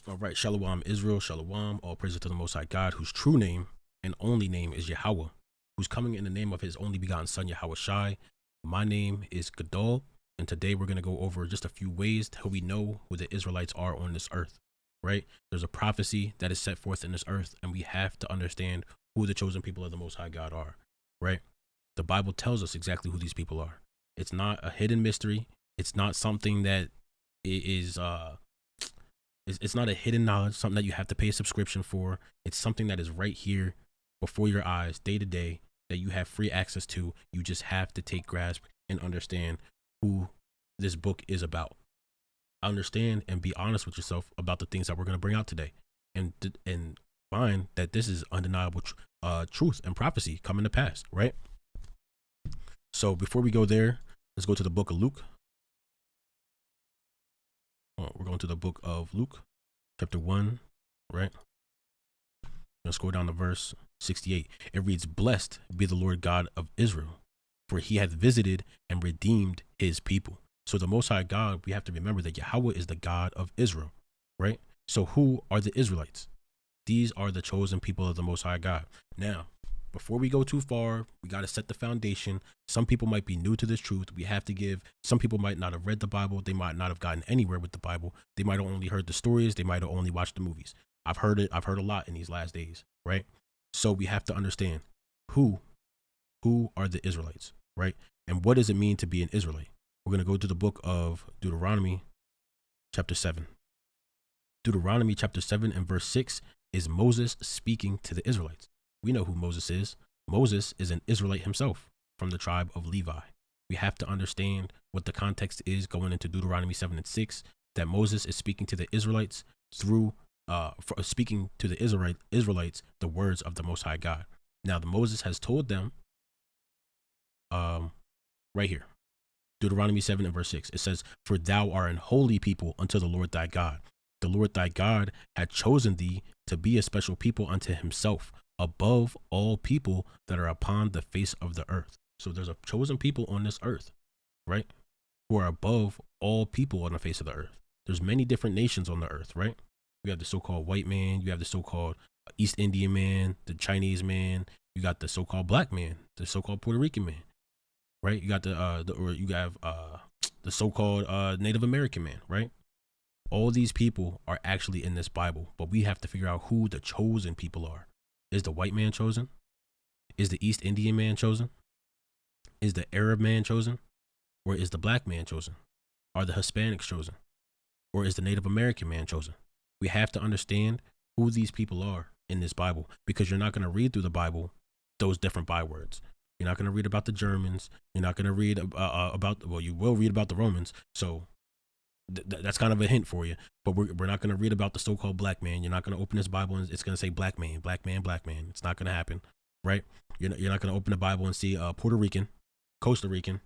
All right, Shalom Israel, Shalom, all praises to the Most High God, whose true name and only name is YAHAWAH, who's coming in the name of his only begotten son, YAHAWAH. My name is Gadol, and today we're going to go over just a few ways how we know who the Israelites are on this earth, right? There's a prophecy that is set forth in this earth, and we have to understand who the chosen people of the Most High God are, right? The Bible tells us exactly who these people are. It's not a hidden mystery. It's not something that is it's not a hidden knowledge, something that you have to pay a subscription for. It's something that is right here before your eyes, day to day, that you have free access to. You just have to take grasp and understand who this book is about. Understand and be honest with yourself about the things that we're going to bring out today, and find that this is undeniable truth and prophecy coming to pass, right? So before we go there, let's go to the book of Luke. We're going to the book of Luke, chapter 1, right? Let's go down to verse 68. It reads, "Blessed be the Lord God of Israel, for he hath visited and redeemed his people." So the Most High God, we have to remember that Yahweh is the God of Israel, right? So who are the Israelites? These are the chosen people of the Most High God. Now, before we go too far, we got to set the foundation. Some people might be new to this truth. We have to give, some people might not have read the Bible. They might not have gotten anywhere with the Bible. They might have only heard the stories. They might have only watched the movies. I've heard it. I've heard a lot in these last days, right? So we have to understand who are the Israelites, right? And what does it mean to be an Israelite? We're going to go to the book of Deuteronomy, chapter 7. Deuteronomy, chapter 7 and verse 6 is Moses speaking to the Israelites. We know who Moses is. Moses is an Israelite himself from the tribe of Levi. We have to understand what the context is going into Deuteronomy 7 and 6, that Moses is speaking to the Israelites through speaking to the Israelites the words of the Most High God. Now, the Moses has told them right here, Deuteronomy 7 and verse 6, it says, "For thou art an holy people unto the Lord thy God. The Lord thy God had chosen thee to be a special people unto himself, above all people that are upon the face of the earth." So there's a chosen people on this earth, right? Who are above all people on the face of the earth. There's many different nations on the earth, right? You have the so-called white man. You have the so-called East Indian man, the Chinese man. You got the so-called black man, the so-called Puerto Rican man, right? You got the so-called Native American man, right? All these people are actually in this Bible, but we have to figure out who the chosen people are. Is the white man chosen? Is the East Indian man chosen? Is the Arab man chosen? Or is the black man chosen? Are the Hispanics chosen? Or is the Native American man chosen? We have to understand who these people are in this Bible, because you're not going to read through the Bible those different bywords. You're not going to read about the Germans. You're not going to read well, you will read about the Romans. So that's kind of a hint for you, but we're not going to read about the so-called black man. You're not going to open this Bible and it's going to say black man, black man, black man. It's not going to happen, right? You're not going to open the Bible and see Puerto Rican, Costa Rican,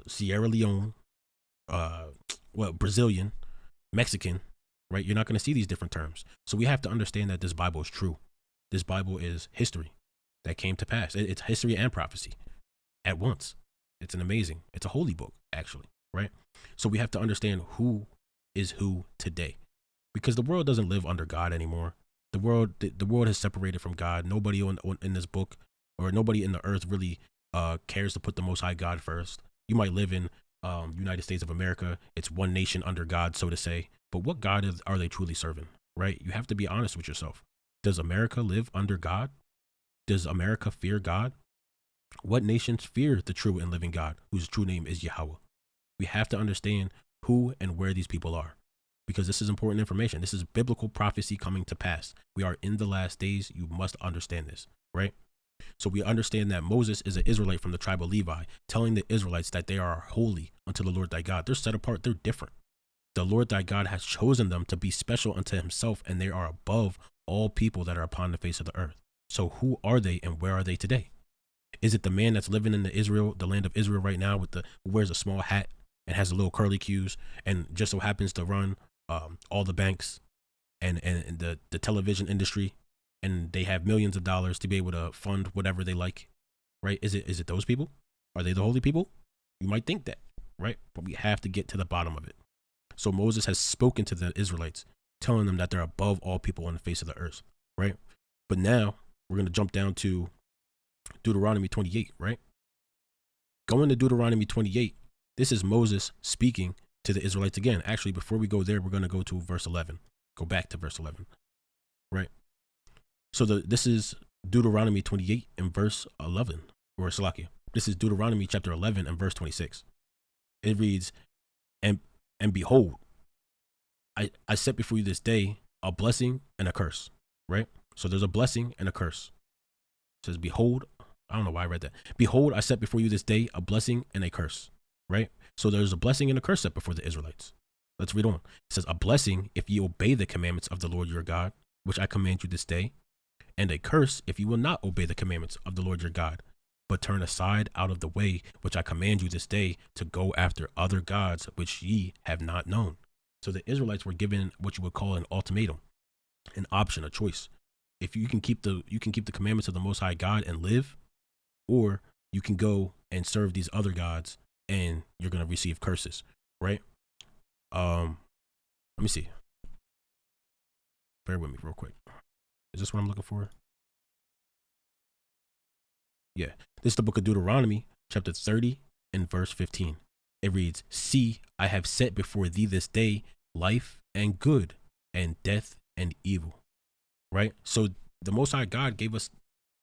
Sierra Leone, Brazilian, Mexican, right? You're not going to see these different terms. So we have to understand that this Bible is true. This Bible is history that came to pass. It's history and prophecy at once. It's it's a holy book, actually, right? So we have to understand who is who today, because the world doesn't live under God anymore. The world has separated from God. Nobody in this book, or nobody in the earth really cares to put the Most High God first. You might live in United States of America. It's one nation under God, so to say. But what God are they truly serving, right? You have to be honest with yourself. Does America live under God? Does America fear God? What nations fear the true and living God, whose true name is Yahweh? We have to understand who and where these people are, because this is important information. This is biblical prophecy coming to pass. We are in the last days. You must understand this, right? So we understand that Moses is an Israelite from the tribe of Levi, telling the Israelites that they are holy unto the Lord thy God. They're set apart. They're different. The Lord thy God has chosen them to be special unto himself, and they are above all people that are upon the face of the earth. So who are they and where are they today? Is it the man that's living in the land of Israel right now, who wears a small hat and has a little curly cues and just so happens to run all the banks and the television industry, and they have millions of dollars to be able to fund whatever they like, right? Is it those people? Are they the holy people? You might think that, right? But we have to get to the bottom of it. So Moses has spoken to the Israelites telling them that they're above all people on the face of the earth, right? But now we're going to jump down to Deuteronomy 28, right? Going to Deuteronomy 28, this is Moses speaking to the Israelites again. Actually, before we go there, we're going to go to verse 11. Go back to verse 11, right? So this is Deuteronomy 28 and verse 11, or Salakia. This is Deuteronomy chapter 11 and verse 26. It reads, and behold, I set before you this day a blessing and a curse, right? So there's a blessing and a curse. It says, behold, I don't know why I read that. Behold, I set before you this day a blessing and a curse, right? So there's a blessing and a curse set before the Israelites. Let's read on. It says, a blessing if ye obey the commandments of the Lord your God, which I command you this day, and a curse if you will not obey the commandments of the Lord your God, but turn aside out of the way which I command you this day to go after other gods which ye have not known. So the Israelites were given what you would call an ultimatum, an option, a choice. If you can keep the commandments of the Most High God and live, or you can go and serve these other gods and you're going to receive curses, right? Let me see. Bear with me real quick. Is this what I'm looking for? Yeah. This is the book of Deuteronomy, chapter 30 and verse 15. It reads, see, I have set before thee this day life and good, and death and evil. Right? So the Most High God gave us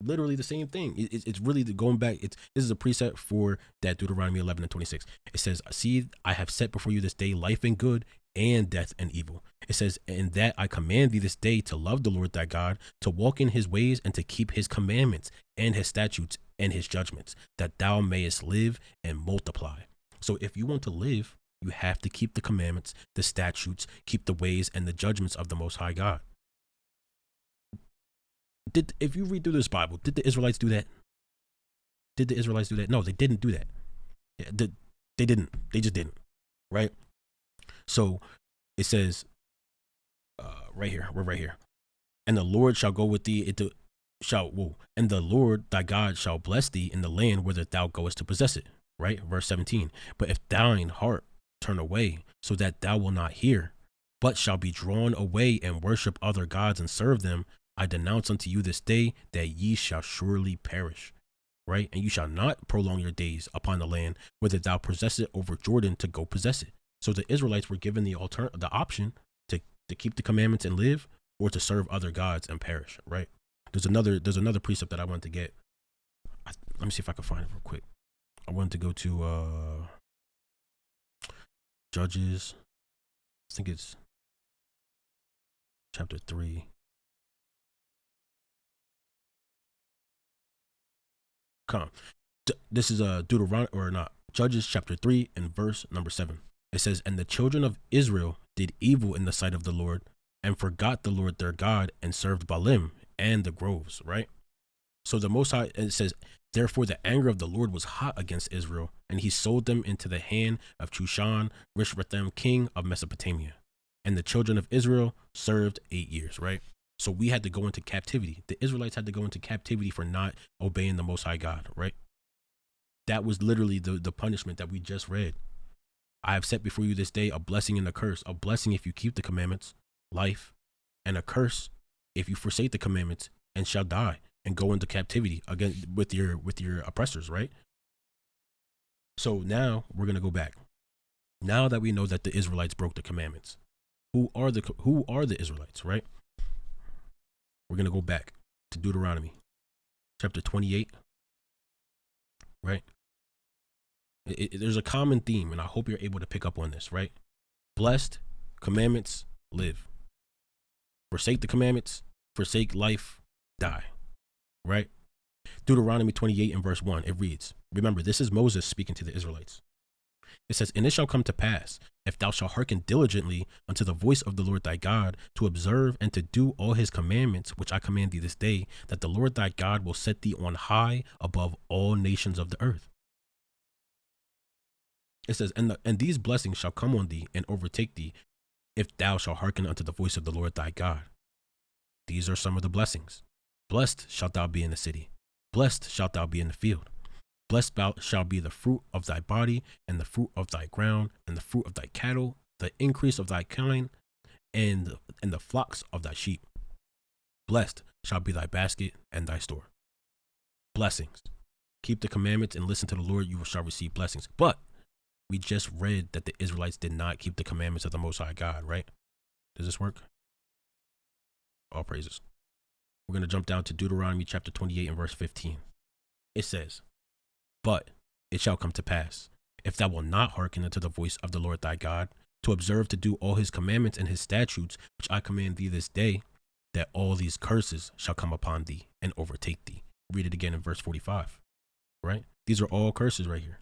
literally the same thing. It's really going back. This is a precept for that Deuteronomy 11 and 26. It says, see, I have set before you this day life and good, and death and evil. It says, and that I command thee this day to love the Lord thy God, to walk in his ways, and to keep his commandments and his statutes and his judgments, that thou mayest live and multiply. So if you want to live, you have to keep the commandments, the statutes, keep the ways and the judgments of the Most High God. If you read through this Bible, did the Israelites do that? Did the Israelites do that? No, they didn't do that. They didn't. They just didn't. Right? So it says right here, we're right here. And the Lord shall go with thee and the Lord thy God shall bless thee in the land whither thou goest to possess it. Right? Verse 17. But if thine heart turn away, so that thou wilt not hear, but shall be drawn away and worship other gods and serve them, I denounce unto you this day that ye shall surely perish. Right? And you shall not prolong your days upon the land whither thou possess it over Jordan to go possess it. So the Israelites were given the option to keep the commandments and live, or to serve other gods and perish. Right? There's another precept that I wanted to get. Let me see if I can find it real quick. I wanted to go to Judges. I think it's chapter 3. Come. This is Deuteronomy, or not, Judges chapter 3 and verse number 7. It says, and the children of Israel did evil in the sight of the Lord, and forgot the Lord their God, and served Baalim and the groves. Right? So the Most High, it says, therefore the anger of the Lord was hot against Israel, and he sold them into the hand of Chushan Rishathaim, king of Mesopotamia. And the children of Israel served 8 years. Right? So we had to go into captivity. The Israelites had to go into captivity for not obeying the Most High God. Right? That was literally the punishment that we just read. I have set before you this day a blessing and a curse. A blessing if you keep the commandments, life, and a curse if you forsake the commandments and shall die and go into captivity again with your oppressors. Right? So now we're going to go back. Now that we know that the Israelites broke the commandments, who are the Israelites? Right? We're going to go back to Deuteronomy chapter 28. Right? There's a common theme, and I hope you're able to pick up on this. Right? Blessed, commandments, live. Forsake the commandments, forsake life, die. Right? Deuteronomy 28 and verse 1, it reads, remember, this is Moses speaking to the Israelites. It says, and it shall come to pass, if thou shalt hearken diligently unto the voice of the Lord thy God, to observe and to do all his commandments, which I command thee this day, that the Lord thy God will set thee on high above all nations of the earth. It says, and these blessings shall come on thee and overtake thee, if thou shalt hearken unto the voice of the Lord thy God. These are some of the blessings. Blessed shalt thou be in the city. Blessed shalt thou be in the field. Blessed shall be the fruit of thy body, and the fruit of thy ground, and the fruit of thy cattle, the increase of thy kind, and and the flocks of thy sheep. Blessed shall be thy basket and thy store. Blessings. Keep the commandments and listen to the Lord, you shall receive blessings. But we just read that the Israelites did not keep the commandments of the Most High God, right? Does this work? All praises. We're going to jump down to Deuteronomy chapter 28 and verse 15. It says, but it shall come to pass, if thou wilt not hearken unto the voice of the Lord thy God, to observe to do all his commandments and his statutes, which I command thee this day, that all these curses shall come upon thee and overtake thee. Read it again in verse 45, right? These are all curses right here.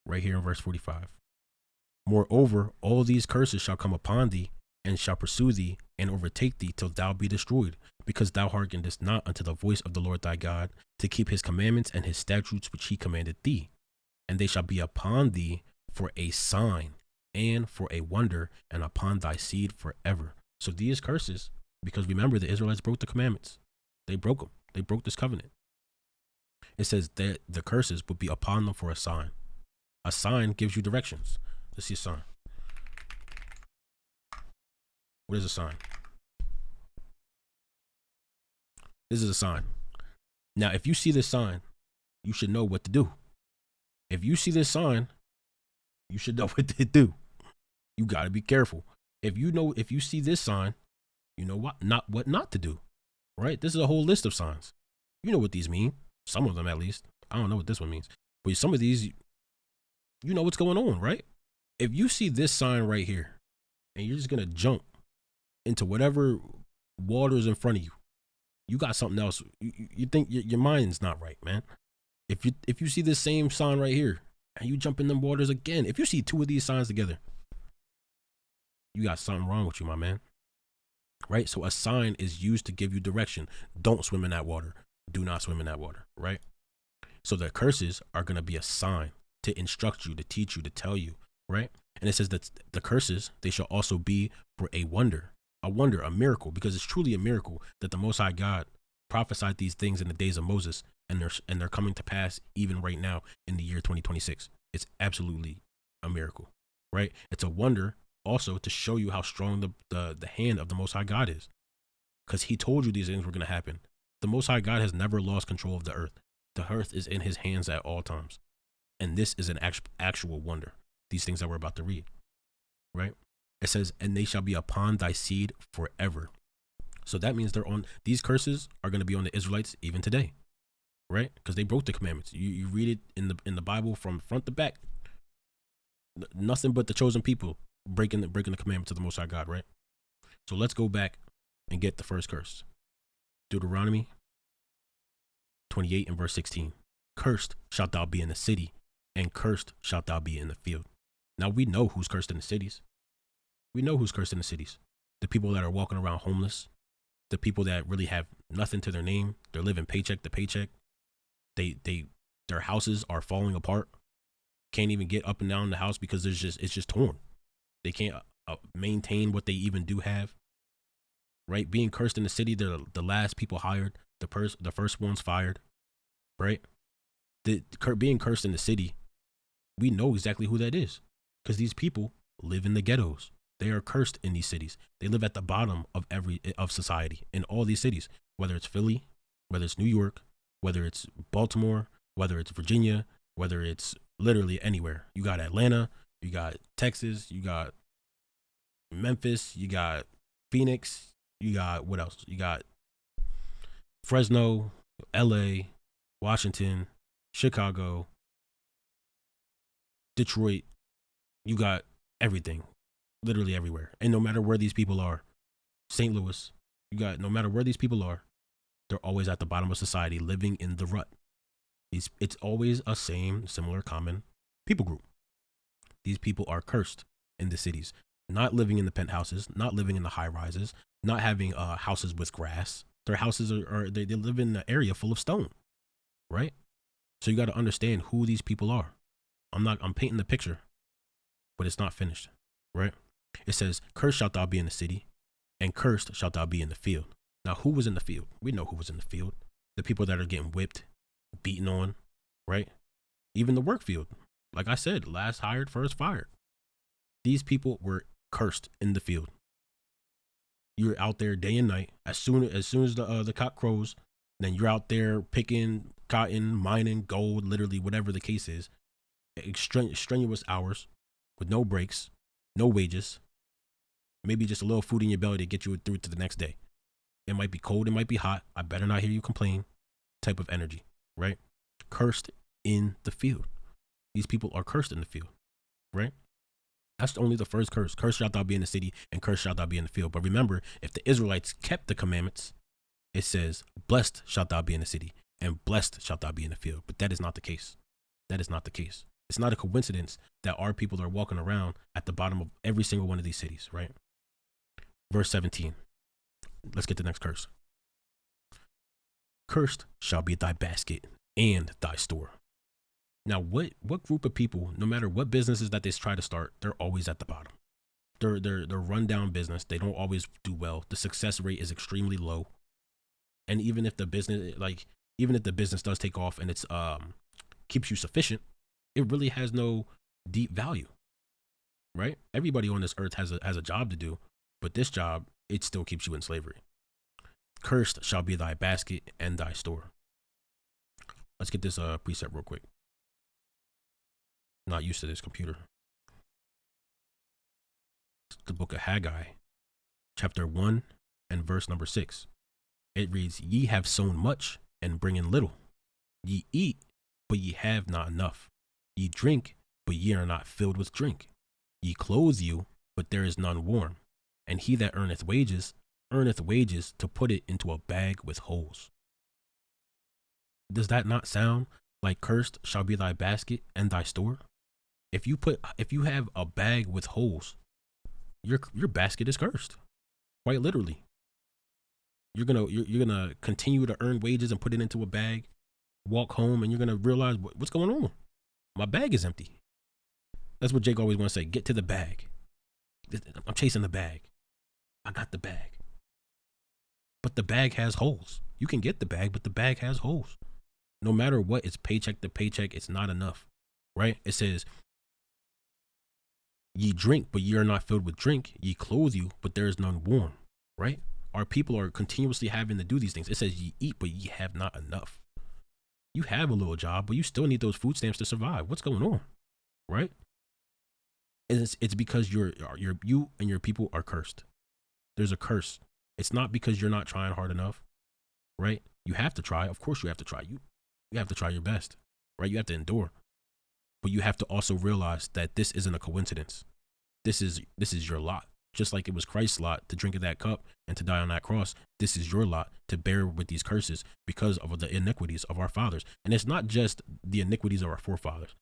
Right here in verse 45. Moreover, all these curses shall come upon thee and shall pursue thee and overtake thee till thou be destroyed, because thou hearkenedest not unto the voice of the Lord thy God, to keep his commandments and his statutes which he commanded thee. And they shall be upon thee for a sign and for a wonder, and upon thy seed forever. So these curses, because remember, the Israelites broke the commandments. They broke them. They broke this covenant. It says that the curses would be upon them for a sign. A sign gives you directions. Let's see a sign. What is a sign? This is a sign. Now, if you see this sign, you should know what to do. If you see this sign, you should know what to do. You got to be careful. If you see this sign, you know what not to do, right? This is a whole list of signs. You know what these mean. Some of them, at least. I don't know what this one means, but some of these, you know what's going on, right? If you see this sign right here and you're just going to jump into whatever water's in front of you, you got something else. You think your mind's not right, man. If you see this same sign right here and you jump in them waters again, if you see two of these signs together, you got something wrong with you, my man. Right? So a sign is used to give you direction. Don't swim in that water. Do not swim in that water, right? So the curses are going to be a sign to instruct you, to teach you, to tell you, right? And it says that the curses, they shall also be for a wonder, a miracle, because it's truly a miracle that the Most High God prophesied these things in the days of Moses, and they're coming to pass even right now in the year 2026. It's absolutely a miracle, right? It's a wonder also to show you how strong the hand of the Most High God is, because he told you these things were going to happen. The Most High God has never lost control of the earth. The earth is in his hands at all times. And this is an actual wonder. These things that we're about to read, right? It says, and they shall be upon thy seed forever. So that means these curses are going to be on the Israelites even today, right? Because they broke the commandments. You read it in the Bible from front to back. Nothing but the chosen people breaking the commandments of the Most High God, right? So let's go back and get the first curse. Deuteronomy 28 and verse 16. Cursed shalt thou be in the city, and cursed shalt thou be in the field. Now we know who's cursed in the cities. We know who's cursed in the cities. The people that are walking around homeless, the people that really have nothing to their name. They're living paycheck to paycheck. Their houses are falling apart. Can't even get up and down the house because it's just torn. They can't maintain what they even do have. Right? Being cursed in the city, they're the last people hired. The first ones fired. Right? Being cursed in the city, we know exactly who that is, because these people live in the ghettos. They are cursed in these cities. They live at the bottom of society in all these cities, whether it's Philly, whether it's New York, whether it's Baltimore, whether it's Virginia, whether it's literally anywhere. You got Atlanta, you got Texas, you got Memphis, you got Phoenix, you got what else? You got Fresno, LA, Washington, Chicago, Detroit. You got everything, literally everywhere. And no matter where these people are, St. Louis, no matter where these people are, they're always at the bottom of society, living in the rut. It's always a similar common people group. These people are cursed in the cities, not living in the penthouses, not living in the high rises, not having houses with grass. Their houses they live in an area full of stone, right? So you got to understand who these people are. I'm painting the picture, but it's not finished, right? It says, cursed shalt thou be in the city, and cursed shalt thou be in the field. Now, who was in the field? We know who was in the field. The people that are getting whipped, beaten on, right? Even the work field. Like I said, last hired, first fired. These people were cursed in the field. You're out there day and night. As soon as the cock crows, then you're out there picking cotton, mining gold, literally whatever the case is. Strenuous hours with no breaks, no wages, maybe just a little food in your belly to get you through to the next day. It might be cold, it might be hot. I better not hear you complain. Type of energy, right? Cursed in the field. These people are cursed in the field, right? That's only the first curse. Cursed shalt thou be in the city, and cursed shalt thou be in the field. But remember, if the Israelites kept the commandments, it says, blessed shalt thou be in the city, and blessed shalt thou be in the field. But that is not the case. That is not the case. It's not a coincidence that our people are walking around at the bottom of every single one of these cities, right? Verse 17. Let's get the next curse. Cursed shall be thy basket and thy store. Now, what group of people, no matter what businesses that they try to start, they're always at the bottom. They're run down business. They don't always do well. The success rate is extremely low. And even if the business does take off and it's keeps you sufficient, it really has no deep value, right? Everybody on this earth has a job to do, but this job, it still keeps you in slavery. Cursed shall be thy basket and thy store. Let's get this precept real quick. Not used to this computer. It's the book of Haggai, chapter 1 and verse number 6. It reads, ye have sown much and bring in little. Ye eat, but ye have not enough. Ye drink, but ye are not filled with drink. Ye clothe you, but there is none warm. And he that earneth wages to put it into a bag with holes. Does that not sound like cursed shall be thy basket and thy store? If you have a bag with holes, your basket is cursed. Quite literally. You're gonna continue to earn wages and put it into a bag, walk home, and you're gonna realize what's going on. My bag is empty. That's what Jake always wants to say. Get to the bag. I'm chasing the bag. I got the bag. But the bag has holes. You can get the bag, but the bag has holes. No matter what, it's paycheck to paycheck. It's not enough, right? It says, ye drink, but ye are not filled with drink. Ye clothe you, but there is none warm, right? Our people are continuously having to do these things. It says ye eat, but ye have not enough. You have a little job, but you still need those food stamps to survive. What's going on, right? It's because you and your people are cursed. There's a curse. It's not because you're not trying hard enough, right? You have to try. Of course you have to try. You have to try your best, right? You have to endure. But you have to also realize that this isn't a coincidence. This is your lot. Just like it was Christ's lot to drink of that cup and to die on that cross, this is your lot to bear with these curses because of the iniquities of our fathers. And it's not just the iniquities of our forefathers.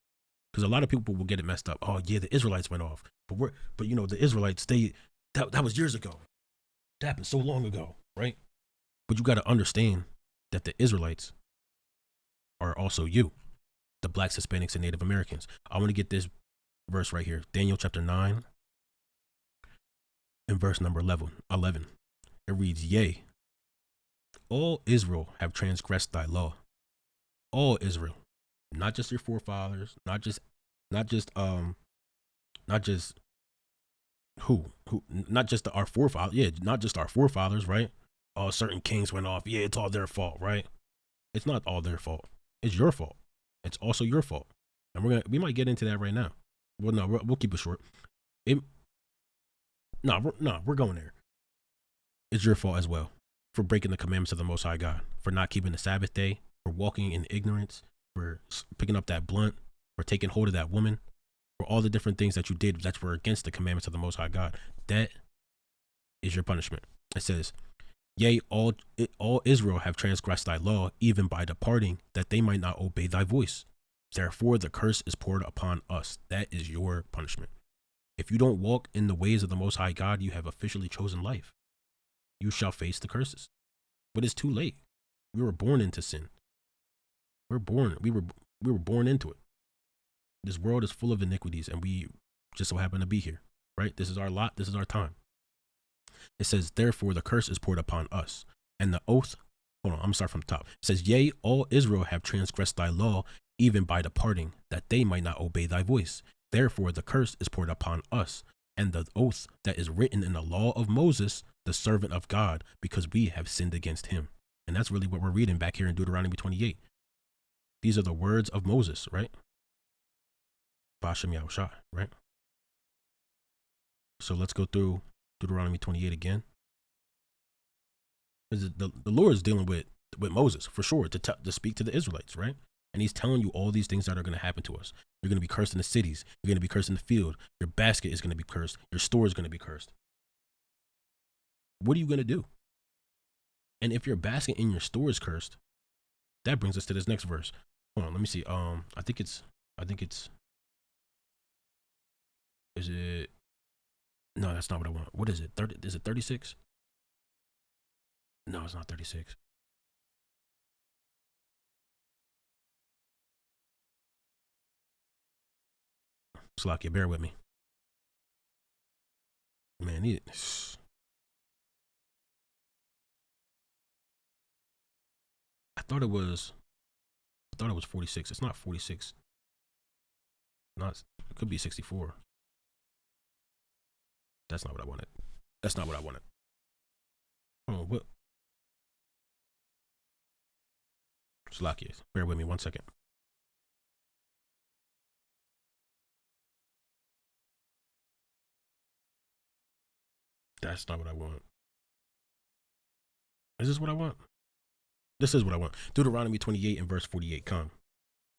Because a lot of people will get it messed up. Oh yeah, the Israelites went off. But the Israelites, that was years ago. That happened so long ago, right? But you got to understand that the Israelites are also you, the blacks, Hispanics, and Native Americans. I want to get this verse right here. Daniel chapter 9 and verse number 11. It reads, yea, all Israel have transgressed thy law. All Israel, not just your forefathers, not just our forefathers. Yeah, not just our forefathers, right? Oh, certain kings went off. Yeah, it's all their fault, right? It's not all their fault. It's your fault. It's also your fault. And we might get into that right now. Well, no, we'll keep it short. We're going there. It's your fault as well for breaking the commandments of the Most High God, for not keeping the Sabbath day, for walking in ignorance, for picking up that blunt, for taking hold of that woman, for all the different things that you did that were against the commandments of the Most High God. That is your punishment. It says, yea, all Israel have transgressed thy law, even by departing, that they might not obey thy voice. Therefore the curse is poured upon us. That is your punishment. If you don't walk in the ways of the Most High God, you have officially chosen life. You shall face the curses. But it's too late. We were born into sin. We were born into it. This world is full of iniquities, and we just so happen to be here, right? This is our lot. This is our time. It says, therefore the curse is poured upon us. And the oath, hold on, I'm going to start from the top. It says, yea, all Israel have transgressed thy law, even by departing, that they might not obey thy voice. Therefore the curse is poured upon us. and the oath that is written in the law of Moses, the servant of God, because we have sinned against him. And that's really what we're reading back here in Deuteronomy 28. These are the words of Moses, right? Qam Yasharahla, right? So let's go through Deuteronomy 28 again. The Lord is dealing with Moses for sure to speak to the Israelites, right? And he's telling you all these things that are going to happen to us. You're going to be cursed in the cities. You're going to be cursed in the field. Your basket is going to be cursed. Your store is going to be cursed. What are you going to do? And if your basket in your store is cursed, that brings us to this next verse. Hold on, let me see. I think it's, is it, no, that's not what I want. What is it? 30, is it 36? No, it's not 36. Slakia, bear with me. Man, I thought it was 46. It's not 46. Not, it could be 64. That's not what I wanted. That's not what I wanted. Oh, what? Slakia, bear with me 1 second. That's not what I want. Is this what I want? This is what I want. Deuteronomy 28 and verse 48 come.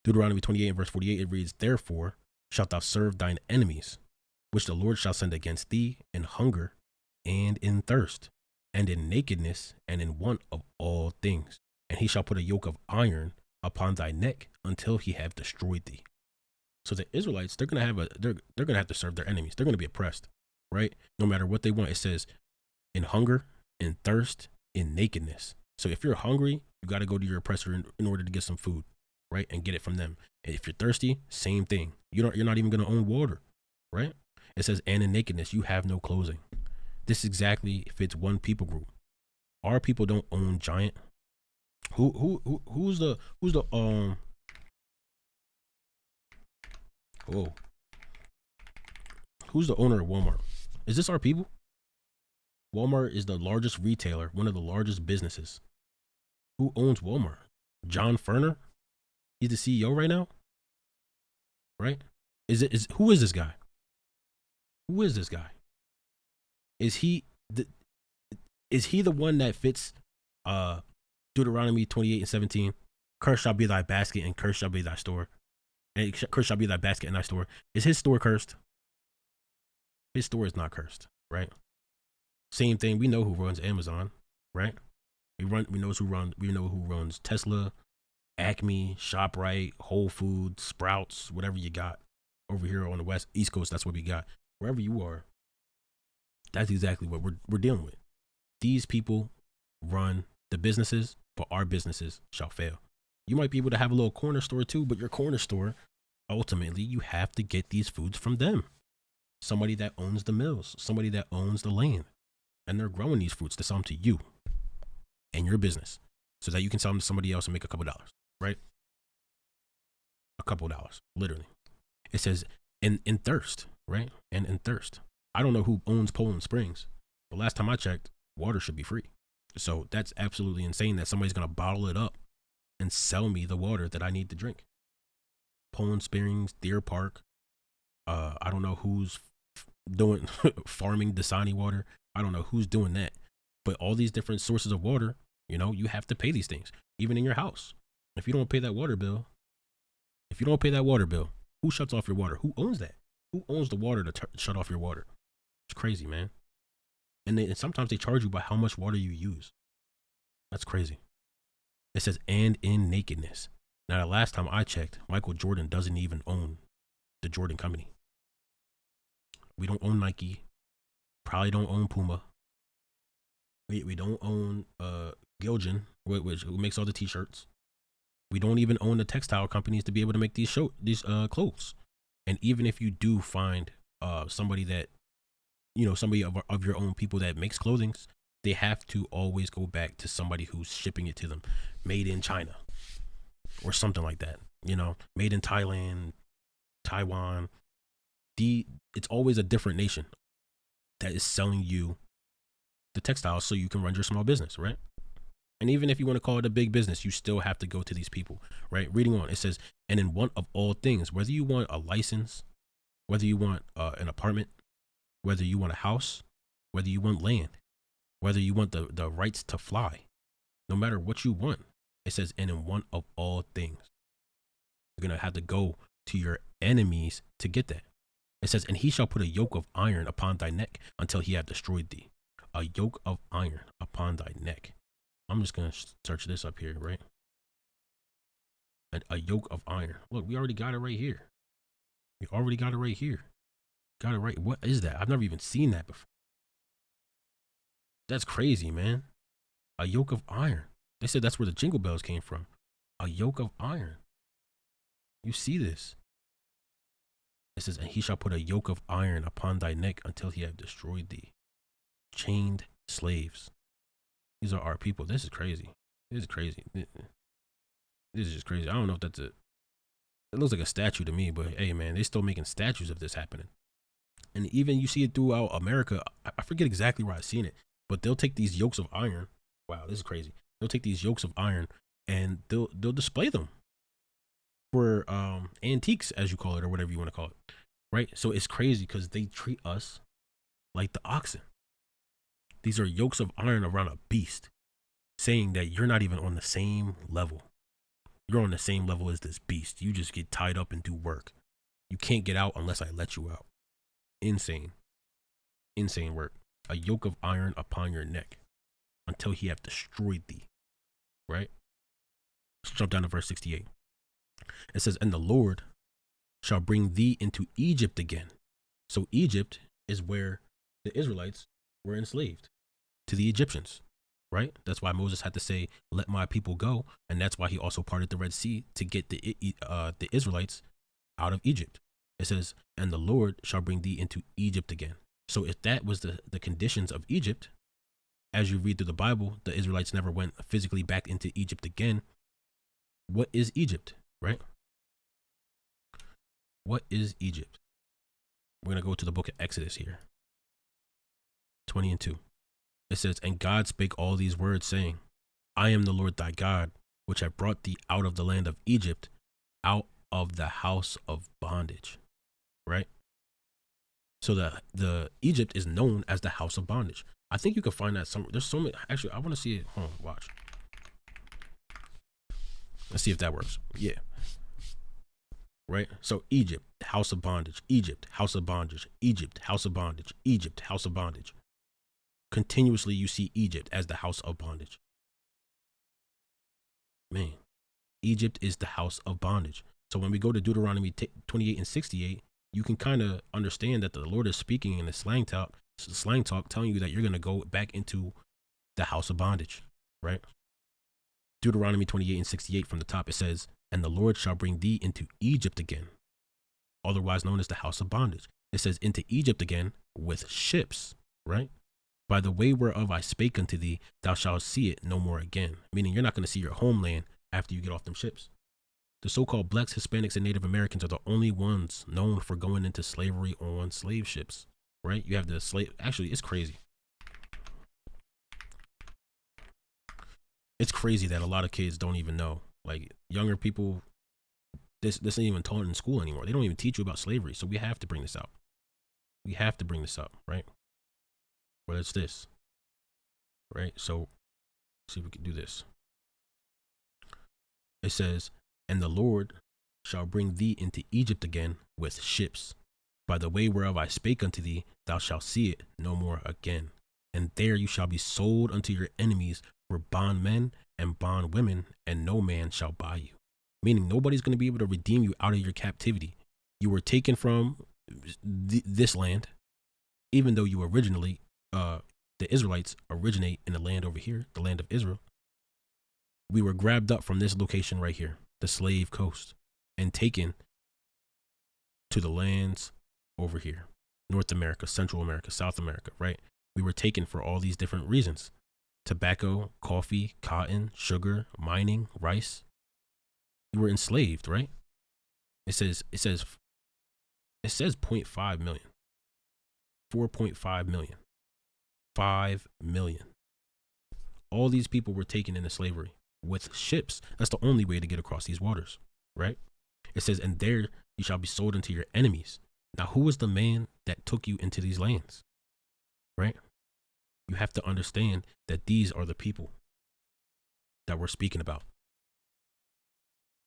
Deuteronomy 28 and verse 48, it reads, therefore shalt thou serve thine enemies, which the Lord shall send against thee in hunger and in thirst and in nakedness and in want of all things. And he shall put a yoke of iron upon thy neck until he have destroyed thee. So the Israelites, they're gonna have to serve their enemies. They're gonna be oppressed, right? No matter what they want. It says in hunger, in thirst, in nakedness. So if you're hungry, you got to go to your oppressor in order to get some food, right? And get it from them. And if you're thirsty, same thing. You're not even going to own water, right? It says, and in nakedness, you have no clothing. This exactly fits one people group. Our people don't own giant. Who's the whoa. Who's the owner of Walmart? Is this our people? Walmart is the largest retailer, one of the largest businesses. Who owns Walmart? John Furner? He's the CEO right now? Right? Who is this guy? Who is this guy? Is he the one that fits Deuteronomy 28 and 17? Cursed shall be thy basket and cursed shall be thy store. And cursed shall be thy basket and thy store. Is his store cursed? His store is not cursed, right? Same thing. We know who runs Amazon, right? We know who runs Tesla, Acme, ShopRite, Whole Foods, Sprouts, whatever you got over here on the East Coast. That's what we got. Wherever you are, that's exactly what we're dealing with. These people run the businesses, but our businesses shall fail. You might be able to have a little corner store too, but your corner store, ultimately, you have to get these foods from them. Somebody that owns the mills, somebody that owns the land, and they're growing these fruits to sell them to you and your business so that you can sell them to somebody else and make a couple dollars, right? A couple dollars, literally. It says in thirst, right? And in thirst. I don't know who owns Poland Springs, but last time I checked, water should be free. So that's absolutely insane that somebody's going to bottle it up and sell me the water that I need to drink. Poland Springs, Deer Park. I don't know who's doing farming Dasani water. I don't know who's doing that. But all these different sources of water, you have to pay these things, even in your house. If you don't pay that water bill, who shuts off your water? Who owns that? Who owns the water to shut off your water? It's crazy, man. And sometimes they charge you by how much water you use. That's crazy. It says, and in nakedness. Now, the last time I checked, Michael Jordan doesn't even own the Jordan company. We don't own Nike. Probably don't own Puma. We don't own Giljan, who makes all the t-shirts. We don't even own the textile companies to be able to make these clothes. And even if you do find somebody that, somebody of your own people that makes clothing, they have to always go back to somebody who's shipping it to them, made in China or something like that. Made in Thailand, Taiwan. It's always a different nation. that is selling you the textiles so you can run your small business, right? And even if you want to call it a big business, you still have to go to these people, right? Reading on, it says, and in one of all things, whether you want a license, whether you want an apartment, whether you want a house, whether you want land, whether you want the rights to fly, no matter what you want, it says, and in one of all things, you're going to have to go to your enemies to get that. It says, and he shall put a yoke of iron upon thy neck until he have destroyed thee. A yoke of iron upon thy neck. I'm just going to search this up here, right? And a yoke of iron. Look, we already got it right here. We already got it right here. Got it right. What is that? I've never even seen that before. That's crazy, man. A yoke of iron. They said that's where the jingle bells came from. A yoke of iron. You see this? It says, and he shall put a yoke of iron upon thy neck until he have destroyed thee. Chained slaves. These are our people. This is crazy. This is crazy. This is just crazy. I don't know if that's it looks like a statue to me, but hey, man, they still making statues of this happening. And even you see it throughout America. I forget exactly where I've seen it, but they'll take these yokes of iron. Wow, this is crazy. They'll take these yokes of iron and they'll display them for antiques, as you call it, or whatever you want to call it, right? So it's crazy because they treat us like the oxen. These are yokes of iron around a beast, saying that you're not even on the same level. You're on the same level as this beast. You just get tied up and do work. You can't get out unless I let you out. Insane. Insane work. A yoke of iron upon your neck until he have destroyed thee. Right? Let's jump down to verse 68. It says, and the Lord shall bring thee into Egypt again. So Egypt is where the Israelites were enslaved to the Egyptians. Right? That's why Moses had to say, let my people go. And that's why he also parted the Red Sea to get the Israelites out of Egypt. It says, and the Lord shall bring thee into Egypt again. So if that was the conditions of Egypt, as you read through the Bible, the Israelites never went physically back into Egypt again. What is Egypt, right? What is Egypt? We're going to go to the book of Exodus here. 20:2. It says, and God spake all these words, saying, I am the Lord thy God, which have brought thee out of the land of Egypt, out of the house of bondage. Right? So the Egypt is known as the house of bondage. I think you can find that somewhere. There's so many. Actually, I want to see it. Hold on, watch. Let's see if that works. Yeah. Right? So Egypt, house of bondage. Egypt, house of bondage. Egypt, house of bondage. Egypt, house of bondage. Continuously you see Egypt as the house of bondage. Man, Egypt is the house of bondage. So when we go to Deuteronomy 28:68, you can kind of understand that the Lord is speaking in the slang talk, telling you that you're going to go back into the house of bondage, right? Deuteronomy 28:68 from the top, it says, and the Lord shall bring thee into Egypt again, otherwise known as the house of bondage. It says into Egypt again with ships, right? By the way whereof I spake unto thee, thou shalt see it no more again. Meaning you're not going to see your homeland after you get off them ships. The so-called blacks, Hispanics, and Native Americans are the only ones known for going into slavery on slave ships, right? You have the slave. Actually, it's crazy. It's crazy that a lot of kids don't even know. Like younger people, this ain't even taught in school anymore. They don't even teach you about slavery. So we have to bring this out. We have to bring this up, right? Well, it's this, right? So let's see if we can do this. It says, and the Lord shall bring thee into Egypt again with ships. By the way whereof I spake unto thee, thou shalt see it no more again. And there you shall be sold unto your enemies for bondmen and bondwomen, and no man shall buy you. Meaning nobody's going to be able to redeem you out of your captivity. You were taken from this land, even though you originally the Israelites originate in the land over here, the land of Israel. We were grabbed up from this location right here, the slave coast, and taken to the lands over here, North America, Central America, South America, right? We were taken for all these different reasons. Tobacco, coffee, cotton, sugar, mining, rice. We were enslaved, right? It says 0.5 million. 4.5 million. 5 million. All these people were taken into slavery with ships. That's the only way to get across these waters, right? It says, and there you shall be sold unto your enemies. Now, who was the man that took you into these lands, right? You have to understand that these are the people that we're speaking about.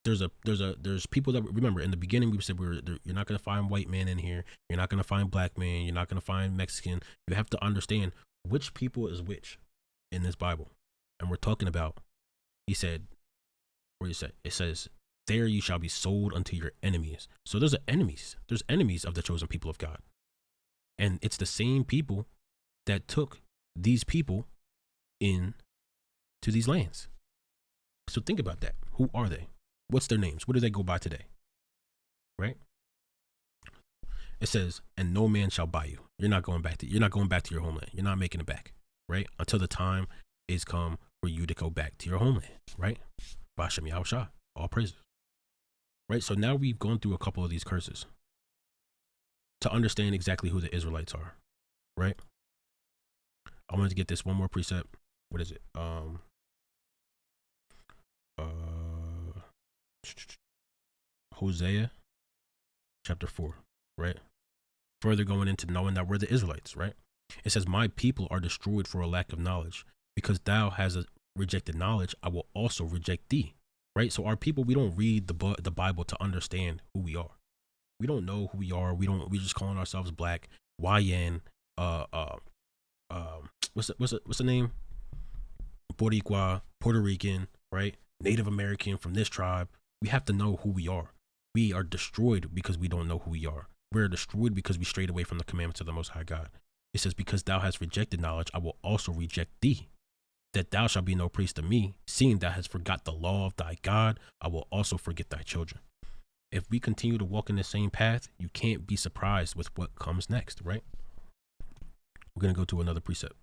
There's people that, remember, in the beginning we said you're not going to find white man in here. You're not going to find black man. You're not going to find Mexican. You have to understand which people is which in this Bible. And we're talking about, he said, it says, there you shall be sold unto your enemies. So there's enemies. There's enemies of the chosen people of God. And it's the same people that took these people in to these lands. So think about that. Who are they? What's their names? What do they go by today? Right? It says, and no man shall buy you. You're not going back to your homeland. You're not making it back, right? Until the time is come for you to go back to your homeland, right? Qam Yasharahla, all praises. Right? So now we've gone through a couple of these curses to understand exactly who the Israelites are, right? I wanted to get this one more precept. What is it? Hosea chapter 4, right? Further going into knowing that we're the Israelites, right? It says, my people are destroyed for a lack of knowledge. Because thou hast rejected knowledge, I will also reject thee. Right? So our people, we don't read the Bible to understand who we are. We don't know who we are. We just calling ourselves black, YN, what's the name? Boricua, Puerto Rican, right? Native American from this tribe. We have to know who we are. We are destroyed because we don't know who we are. We're destroyed because we strayed away from the commandments of the Most High God. It says, because thou hast rejected knowledge, I will also reject thee. That thou shalt be no priest to me, seeing thou hast forgot the law of thy God, I will also forget thy children. If we continue to walk in the same path, you can't be surprised with what comes next, right? We're going to go to another precept.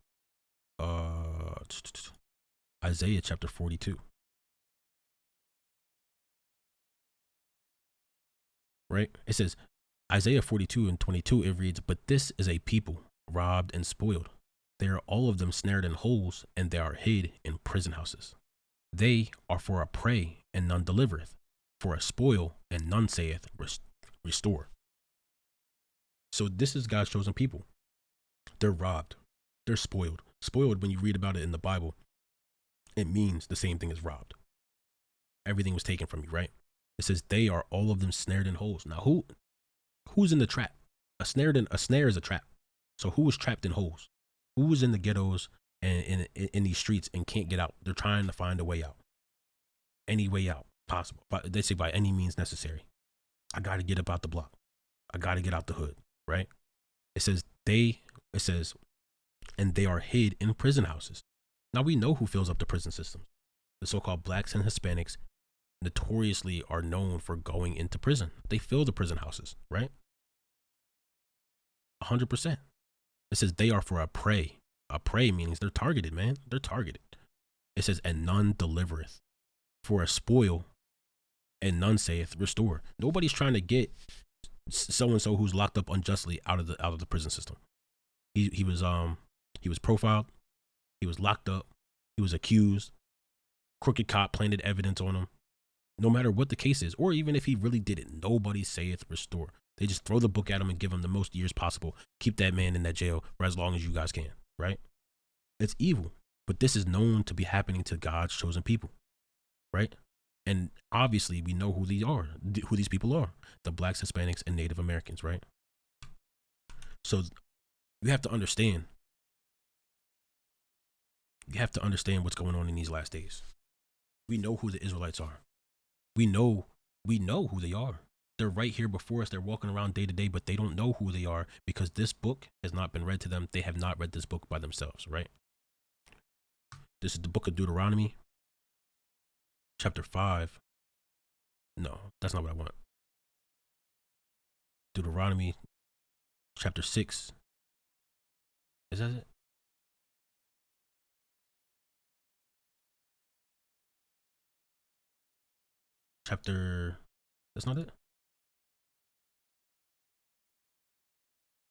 Isaiah chapter 42. Right? It says, Isaiah 42 and 22, it reads, but this is a people robbed and spoiled. They are all of them snared in holes, and they are hid in prison houses. They are for a prey, and none delivereth, for a spoil, and none saith, restore. So this is God's chosen people. They're robbed. They're spoiled. Spoiled, when you read about it in the Bible, it means the same thing as robbed. Everything was taken from you, right? It says they are all of them snared in holes. Now, who's in the trap? A snare is a trap. So who was trapped in holes? Who was in the ghettos and in these streets and can't get out? They're trying to find a way out. Any way out possible. But they say by any means necessary. I got to get up out the block. I got to get out the hood, right? It says, and they are hid in prison houses. Now we know who fills up the prison systems. The so-called blacks and Hispanics notoriously are known for going into prison. They fill the prison houses, right? 100%. It says they are for a prey. A prey means they're targeted, man. They're targeted. It says, and none delivereth, for a spoil, and none saith, restore. Nobody's trying to get so-and-so who's locked up unjustly out of the prison system. He was profiled. He was locked up. He was accused. Crooked cop planted evidence on him. No matter what the case is, or even if he really did it, nobody saith restore. They just throw the book at him and give him the most years possible. Keep that man in that jail for as long as you guys can, right? It's evil, but this is known to be happening to God's chosen people, right? And obviously we know who these people are, the blacks, Hispanics, and Native Americans, right? So you have to understand what's going on in these last days. We know who the Israelites are. We know who they are. They're right here before us. They're walking around day to day, but they don't know who they are because this book has not been read to them. They have not read this book by themselves, right? This is the book of Deuteronomy, chapter 5. No, that's not what I want. Deuteronomy, chapter 6. Is that it? That's not it?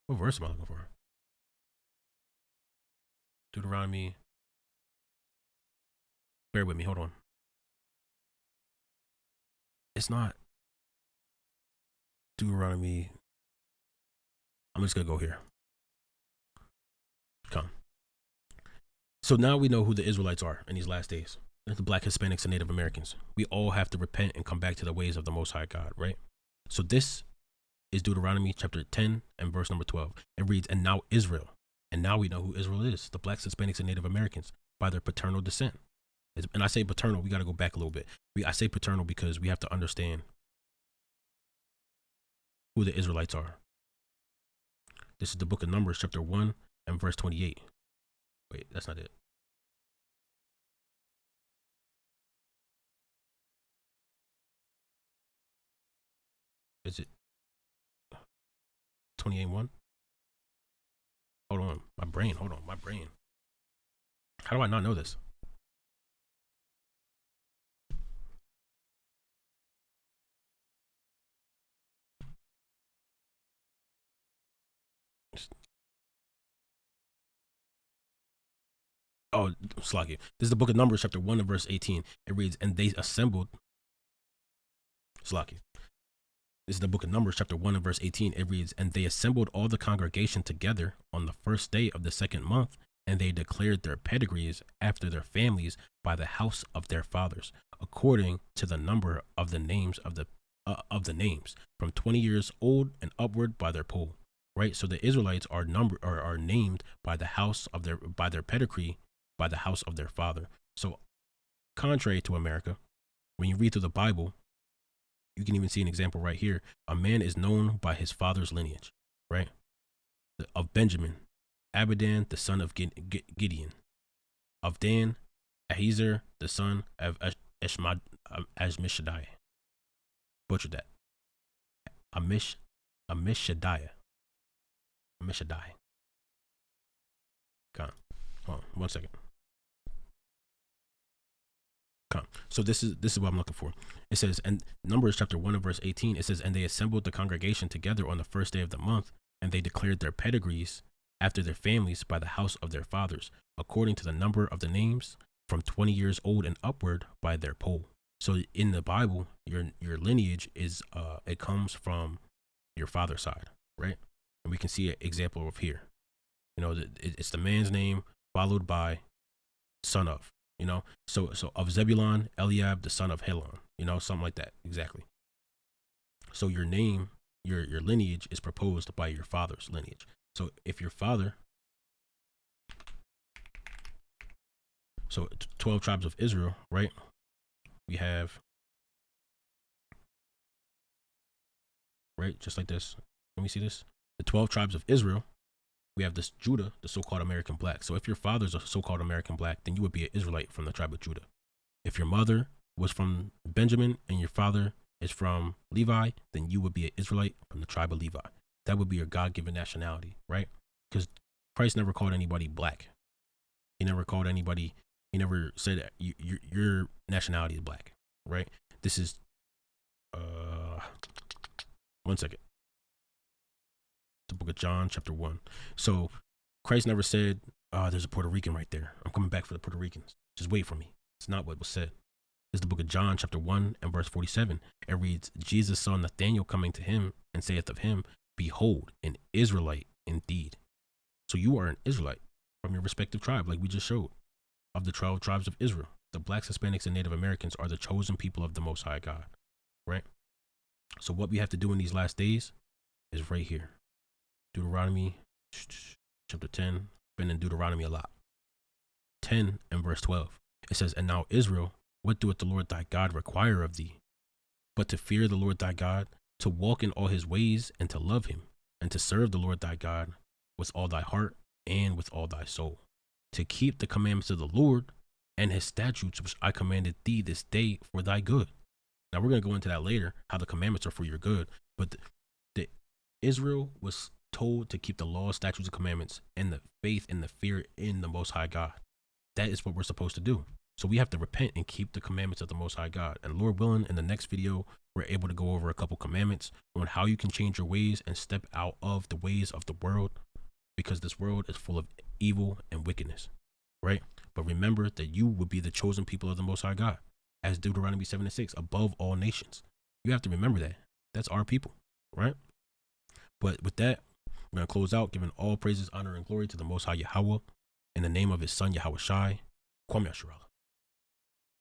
What verse am I looking for? Deuteronomy. Bear with me. Hold on. It's not Deuteronomy. I'm just going to go here. Come. So now we know who the Israelites are in these last days. The Black, Hispanics, and Native Americans. We all have to repent and come back to the ways of the Most High God, right? So this is Deuteronomy chapter 10 and verse number 12. It reads, and now Israel. And now we know who Israel is. The Blacks, Hispanics, and Native Americans by their paternal descent. And I say paternal, we got to go back a little bit. I say paternal because we have to understand who the Israelites are. This is the book of Numbers chapter 1 and verse 28. Wait, that's not it. Is it 28:1? Hold on. My brain. Hold on. My brain. How do I not know this? Oh, Slaki. This is the book of Numbers, chapter 1 and verse 18. It reads, and they assembled. Slaki. This is the book of Numbers, chapter 1 and verse 18. It reads, and they assembled all the congregation together on the first day of the second month, and they declared their pedigrees after their families by the house of their fathers, according to the number of the names of the names, from 20 years old and upward by their poll. Right. So the Israelites are named by the house of their pedigree, by the house of their father. So, contrary to America, when you read through the Bible, you can even see an example right here. A man is known by his father's lineage, right? Of Benjamin, Abidan, the son of Gideon. Of Dan, Ahiezer, the son of Amishadiah. Butchered that. Amishadiah. Come on. Hold on 1 second. So this is what I'm looking for. It says, and Numbers chapter 1 and verse 18, it says, and they assembled the congregation together on the first day of the month, and they declared their pedigrees after their families by the house of their fathers, according to the number of the names, from 20 years old and upward by their poll. So in the Bible, your lineage is it comes from your father's side, right? And we can see an example of here. You know, it's the man's name followed by son of. You know, so of Zebulon, Eliab, the son of Helon, you know, something like that. Exactly. So your name, your lineage is proposed by your father's lineage. So if your father, so 12 tribes of Israel, right? We have, right, just like this. Let me see this. The 12 tribes of Israel. We have this Judah, the so-called American black. So if your father's a so-called American black, then you would be an Israelite from the tribe of Judah. If your mother was from Benjamin and your father is from Levi, then you would be an Israelite from the tribe of Levi. That would be your God-given nationality, right? Because Christ never called anybody black. He never called anybody, he never said that your nationality is black, right? This is, 1 second. The book of John, chapter 1. So Christ never said, there's a Puerto Rican right there. I'm coming back for the Puerto Ricans. Just wait for me. It's not what was said. It's the book of John, chapter 1 and verse 47. It reads, Jesus saw Nathanael coming to him and saith of him, behold, an Israelite indeed. So you are an Israelite from your respective tribe, like we just showed. Of the 12 tribes of Israel, the blacks, Hispanics, and Native Americans are the chosen people of the Most High God, right? So what we have to do in these last days is right here. Deuteronomy chapter 10, been in Deuteronomy a lot. 10 and verse 12. It says, and now Israel, what doeth the Lord thy God require of thee? But to fear the Lord thy God, to walk in all his ways, and to love him, and to serve the Lord thy God with all thy heart and with all thy soul, to keep the commandments of the Lord and his statutes, which I commanded thee this day for thy good. Now we're going to go into that later, how the commandments are for your good. But the Israel was told to keep the law, statutes, and commandments, and the faith and the fear in the Most High God. That is what we're supposed to do. So we have to repent and keep the commandments of the Most High God. And Lord willing, in the next video, we're able to go over a couple commandments on how you can change your ways and step out of the ways of the world, because this world is full of evil and wickedness. right? But remember that you would be the chosen people of the Most High God, as Deuteronomy 7:6, above all nations. You have to remember that. That's our people, right? But with that, we're going to close out, giving all praises, honor, and glory to the Most High Yahawah, in the name of his son, Yahawah Shai. Qam Yasharahla.